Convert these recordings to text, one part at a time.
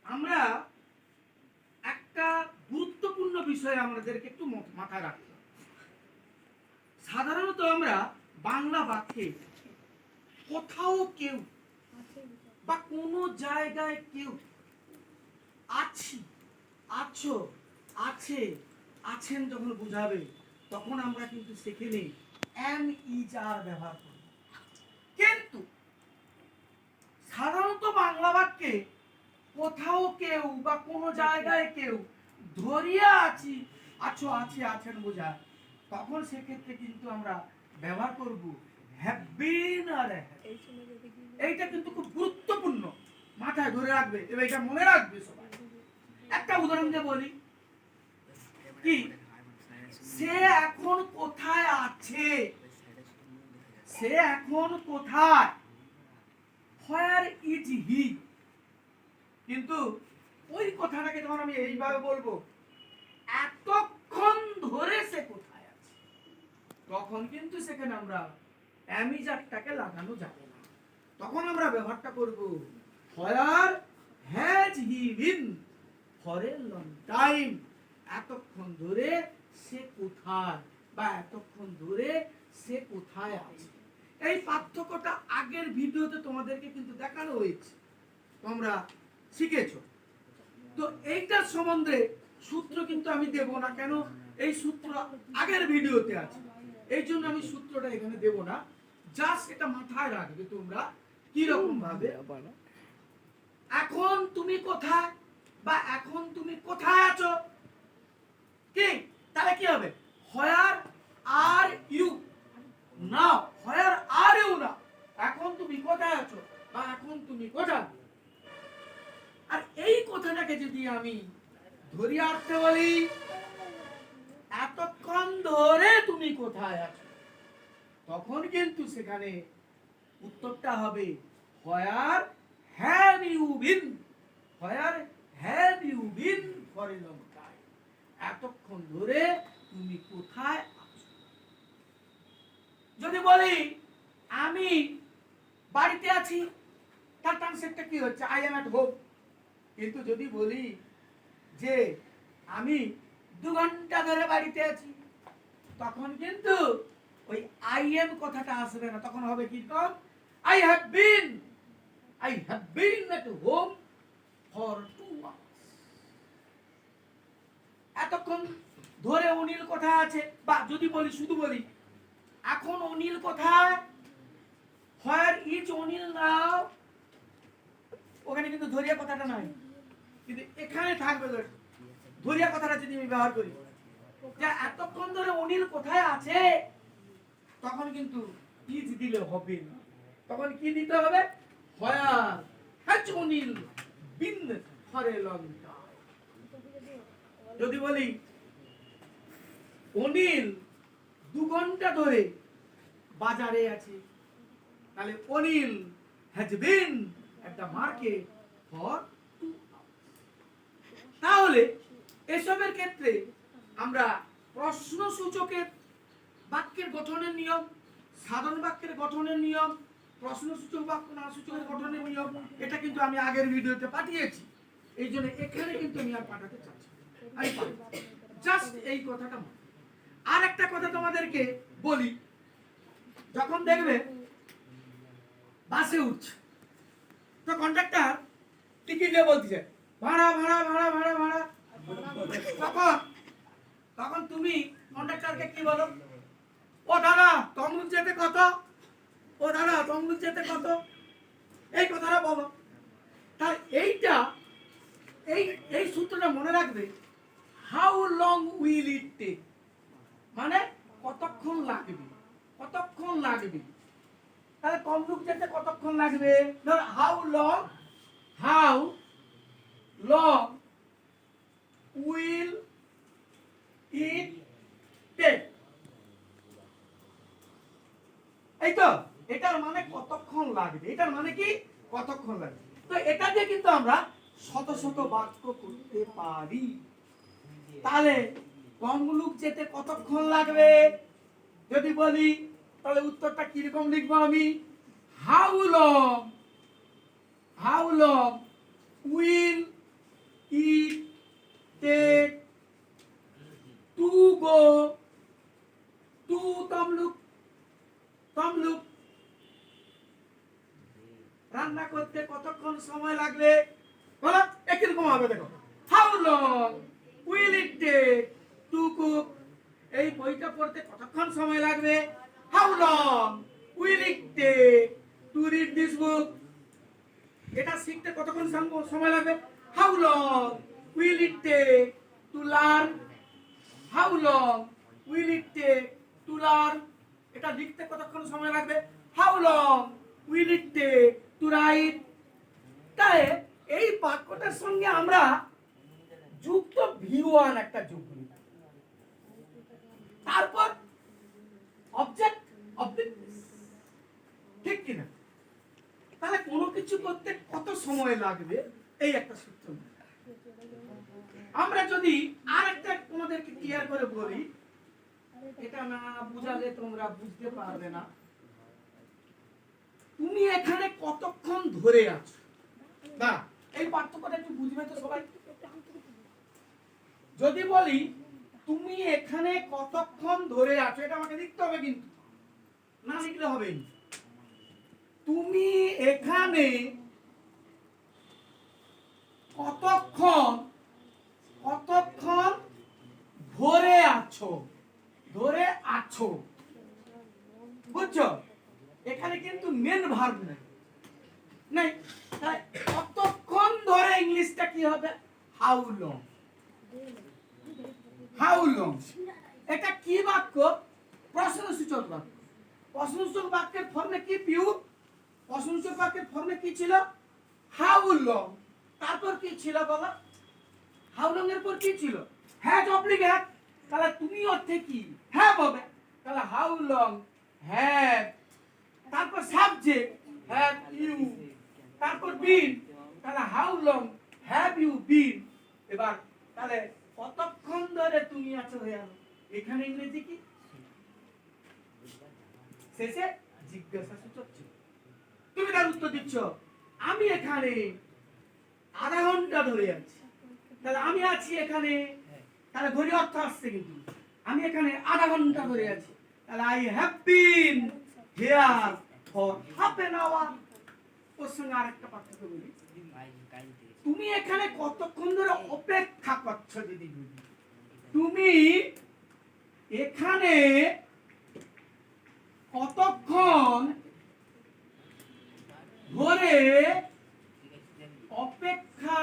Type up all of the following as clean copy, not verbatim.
আমরা একটা গুরুত্বপূর্ণ বিষয় আমাদেরকে একটু মাথায় রাখতে হবে। সাধারণত আমরা বাংলা বাক্যে কোথাও কেউ বা কোনো জায়গায় কেউ আছি, আছো, আছে, আছেন যখন বোঝাবে, তখন আমরা কিন্তু সেখানে এম ইজ আর ব্যবহার করি। কিন্তু সাধারণত বাংলা বাক্যে কোথাও কেউ বা কোনো জায়গায় কেউ ধরিয়া আছি, আছো, আছে, আছেন বোঝায়, তখন সেক্ষেত্রে কিন্তু আমরা ব্যবহার করব হ্যাভ বিন আর এইটা কিন্তু খুব গুরুত্বপূর্ণ, মাথায় ধরে রাখবে এবং এটা মনে রাখবে সবাই। একটা উদাহরণ দিয়ে বলি, কি সে এখন কোথায় আছে, সে এখন কোথায়, হোয়ার ইজ হি। কিন্তু ওই কথাটাকে যখন আমি এইভাবে বলবো, এতক্ষণ ধরে সে কোথায় আছে, তখন কিন্তু সেখানে আমরা অ্যামিজারটাকে লাগানো যাবে না। তখন আমরা ব্যবহারটা করব where has he bin for a long time. এতক্ষণ ধরে সে কোথায় বা এতক্ষণ ধরে সে কোথায় আছে। এই পার্থক্যটা আগের ভিডিওতে তোমাদেরকে কিন্তু দেখানো হয়েছে, তোমরা শিখেছো। তো এইটার সম্বন্ধে সূত্র কিন্তু আমি দেব না, কেন এই সূত্র আগের ভিডিওতে আছে, এই জন্য আমি সূত্রটা এখানে দেব না। জাস্ট এটা মাথায় রাখবে তোমরা কি রকম ভাবে, এখন তুমি কোথায় বা এখন তুমি কোথায় আছো, কি তাহলে কি হবে, হোয়ার are you now, where are you নাও, এখন তুমি কোথায় আছো বা এখন তুমি কোথায়। আর এই কথাটাকে যদি আমি ধরিয়ে আসতে বলি, এতক্ষণ ধরে তুমি কোথায় আছো, তখন কিন্তু সেখানে উত্তরটা হবে where have you been, where have you been for a long time, এতক্ষণ ধরে তুমি কোথায় আছো। যদি বলি আমি বাড়িতে আছি, তার ট্রান্সলেটটা কি হচ্ছে, আই এম এট হোম। কিন্তু যদি বলি যে আমি 2 ঘন্টা ধরে বাড়িতে আছি, তখন কিন্তু ওই আই এম কথাটা আসবে না, তখন হবে কি রকম, I have bin at home for 2 hours. এতক্ষণ ধরে অনিল কোথায় আছে, বা যদি বলি শুধু বলি এখন অনিল কোথায়, হোয়ার ইজ অনিল নাও, ওখানে কিন্তু ধরিয়া কথাটা নাই, কিন্তু এখানে থাকবে ধরিয়া কথাটা যদি আমি ব্যবহার করি, যে এতক্ষণ ধরে অনিল কোথায় আছে, তখন কিন্তু ইজ দিলে হবে না, তখন কি দিতে হবে, where has Anil bin for a long time. যদি বলি অনিল 2 ঘন্টা ধরে বাজারে আছে, তাহলে Anil has been at the market for 2 hours. তাহলে এসবের ক্ষেত্রে আমরা প্রশ্নসূচকের বাক্যের গঠনের নিয়ম, সাধারণ বাক্যের গঠনের নিয়ম, প্রশ্নসূচক বাক্য না সূচকের গঠনের নিয়ম, এটা কিন্তু আমি আগের ভিডিওতে পাঠিয়েছি, এই জন্য এখানে কিন্তু আমি আর পাঠাতে চাচ্ছি না, জাস্ট এই কথাটা। আর একটা কথা তোমাদেরকে বলি, যখন দেখবে বাসে উঠছে, তো কন্ডাক্টর টিকিট দিয়ে বলতেছে ভাড়া ভাড়া ভাড়া ভাড়া ভাড়া, তখন তখন তুমি কন্ডাক্টরকে কি বলো, ও দাদা তমলুক যেতে কত, ও দাদা তমলুক যেতে কত, এই কথাটা বলো। তাহলে এইটা এই এই সূত্রটা মনে রাখবে, how long will it take, মানে কতক্ষণ লাগবে, কতক্ষণ লাগবে। তাহলে তমলুক যেতে কতক্ষণ লাগবে, how long will it take, এই তো এটার মানে কতক্ষণ লাগবে, এটার মানে কি কতক্ষণ লাগবে। তো এটা দিয়ে কিন্তু আমরা শত শত বাক্য করতে পারি। তাহলে তমলুক যেতে কতক্ষণ লাগবে যদি বলি, তাহলে উত্তরটা কিরকম লিখবো আমি, how long will eat, take, to go, to Tamluk, Tamluk. রান্না করতে কতক্ষণ সময় লাগবে বলো, একরকম হবে দেখো। How long will it take to cook. এই বইটা পড়তে কতক্ষণ সময় লাগবে? How long will it take to read this book. এটা শিখতে কতক্ষণ সময় লাগবে? How long will it take to learn. How long will it take to learn. এটা লিখতে কতক্ষণ সময় লাগবে? How long will it take to write. তাই এই বাক্যটার সঙ্গে আমরা যুক্ত V1 একটা যোগ করি, তারপর অবজেক্ট অবজেক্ট, ঠিক কিনা? তাহলে কোনো কিছু করতে কত সময় লাগবে এই একটা সূত্র। আমরা যদি আরেকটা তোমাদেরকে ক্লিয়ার করে বলি, এটা না বুঝালে তোমরা বুঝতে পারবে না। তুমি এখানে কতক্ষণ ধরে আছো, না এই পার্থক্যটা একটু বুঝবে তো সবাই। যদি বলি তুমি এখানে কতক্ষণ ধরে আছো, এটা আমাকে লিখতে হবে, কিন্তু না লিখলে হবে না। তুমি এখানে কতক্ষণ কতক্ষণ ধরে আছো, ধরে আছো, বুঝছো? এখানে কিন্তু মেন ভার্ব নেই, নাই। তাই কতক্ষণ ধরে ইংলিশটা কি হবে? How long. হাউ লং এটা কি বাক্য? প্রশ্নসূচক বাক্য। প্রশ্নসূচক বাক্যের ফর্মে কি পিউ? প্রশ্নসূচক বাক্যের ফর্মে কি ছিল? How long. তারপর কি ছিল বলো? হাউ লং এর পর কি ছিল? Has oblique have. তাহলে তুমি অর্থে কি? হ্যাভ হবে। তাহলে হাউ লং হ্যাভ, তারপর সাবজেক্ট হ্যাভ ইউ, তারপর বিন, তাহলে how long have you been. এবার তাহলে কতক্ষণ ধরে তুমি আছো হয়ে গেল। এখানে ইংরেজি কি? শেষে জিজ্ঞাসা সূচক ছিল। তুমি তার উত্তর দিচ্ছ আমি এখানে আধা ঘন্টা ধরে আছি। তাহলে আমি আছি এখানে, তাহলে ঘড়ি অর্থ আসছে, কিন্তু আমি এখানে আধা ঘন্টা ধরে আছি। তাহলে I have been here for half an hour. ওর সঙ্গে আরেকটা পার্থক্য বলি, তুমি এখানে কতক্ষণ ধরে অপেক্ষা করছো। যদি বলি তুমি এখানে কতক্ষণ ধরে অপেক্ষা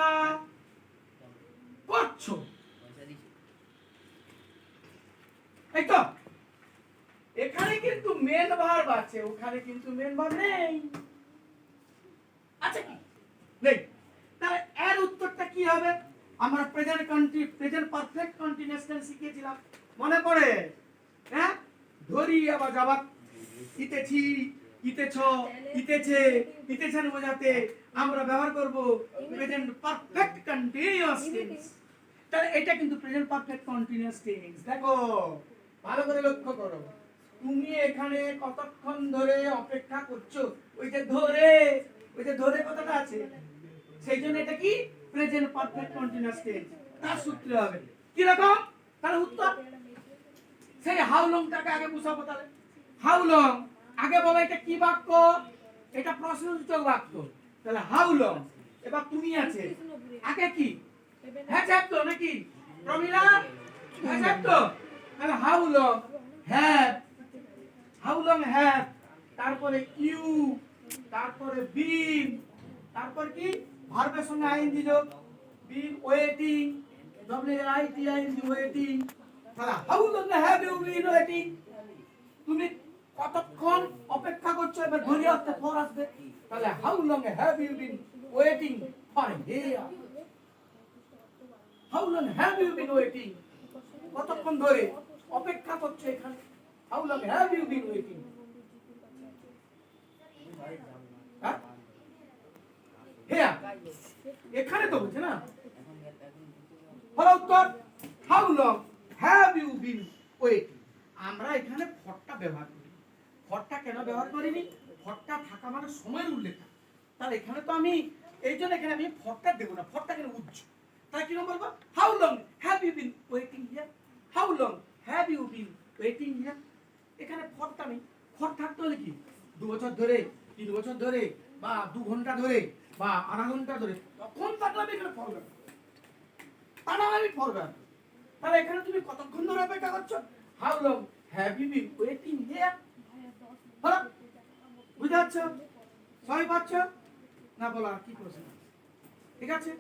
করছো, এই তো। এখানে কিন্তু মেন ভার্ব আছে, ওখানে কিন্তু মেন ভার্ব নেই। আচ্ছা কি নেই? তাহলে এর উত্তরটা কি হবে? আমরা প্রেজেন্ট পারফেক্ট কন্টিনিউয়াস টেন্স শিখেছিলাম, মনে পড়ে? হ্যাঁ, ধরি আবার যাবাত ইতেছি, ইতেছ, ইতেছে, ইতেছেন বোঝাতে আমরা ব্যবহার করব প্রেজেন্ট পারফেক্ট কন্টিনিউয়াস টেন্স। তাহলে এটা কিন্তু প্রেজেন্ট পারফেক্ট কন্টিনিউয়াস টেন্স। দেখো ভালো করে লক্ষ্য করো, তুমি এখানে কতক্ষণ ধরে অপেক্ষা করছো, ওই যে ধরে, ওই যে ধরে কথাটা আছে, সেই জন্য এটা কি প্রেজেন্ট পারফেক্ট কন্টিনিউয়াস টেন্স। তার সূত্র হবে কি রকম? তাহলে উত্তর সেই হাউ লংটাকে আগে বুঝাবো। তাহলে হাউ লং আগে বলো, এটা কি বাক্য? এটা প্রশ্নসূচক বাক্য। তাহলে হাউ লং, এবার তুমি আছে আগে কি হ্যাঁ তো নাকি প্রমিলা? হ্যাঁ তো। তাহলে how long have, how long have, তারপরে ইউ, তারপরে বিন, তারপর কি ভার্বের সঙ্গে আইএনজি যোগ, বিন ওয়েটিং, WAITING ওয়েটিং। তাহলে how long have you been waiting? তুমি কতক্ষণ অপেক্ষা করছো, এবার ঘড়ি অর্থে ফর আসবে। তাহলে how long have you been waiting for here? How long have you been waiting? কতক্ষণ ধরে অপেক্ষা করছো এখানে? How long have you been waiting? Here, এখানে তো বলছে না। হলো উত্তর, how long have you been waiting. আমরা এখানে ফরটা ব্যবহার করি। ফরটা কেন ব্যবহার করিনি? ফরটা থাকা মানে সময়ের উল্লেখ। তাহলে এখানে তো আমি এই জন্য এখানে আমি ফরটা দেবো না, ফরটা কেন উজ্জ, তাই কি বলবো? How long have you been waiting here? How long have you been waiting here? এখানে ফরটা নেই। ফর থাকতে হলে কি 2 বছর ধরে, 3 বছর ধরে, বা 2 ঘন্টা ধরে, বা আধা ঘন্টা ধরে, তখন থাকলে আমি এখানে ফর ব্যবহার করব। তা না আমি ফর ব্যবহার করব। তাহলে এখানে তুমি কতক্ষণ ধরে অপেক্ষা করছো? How long have you been waiting here? হলো? বুঝতে পারছো? সবাই পাচ্ছ না? বলো আর কি প্রশ্ন? ঠিক আছে।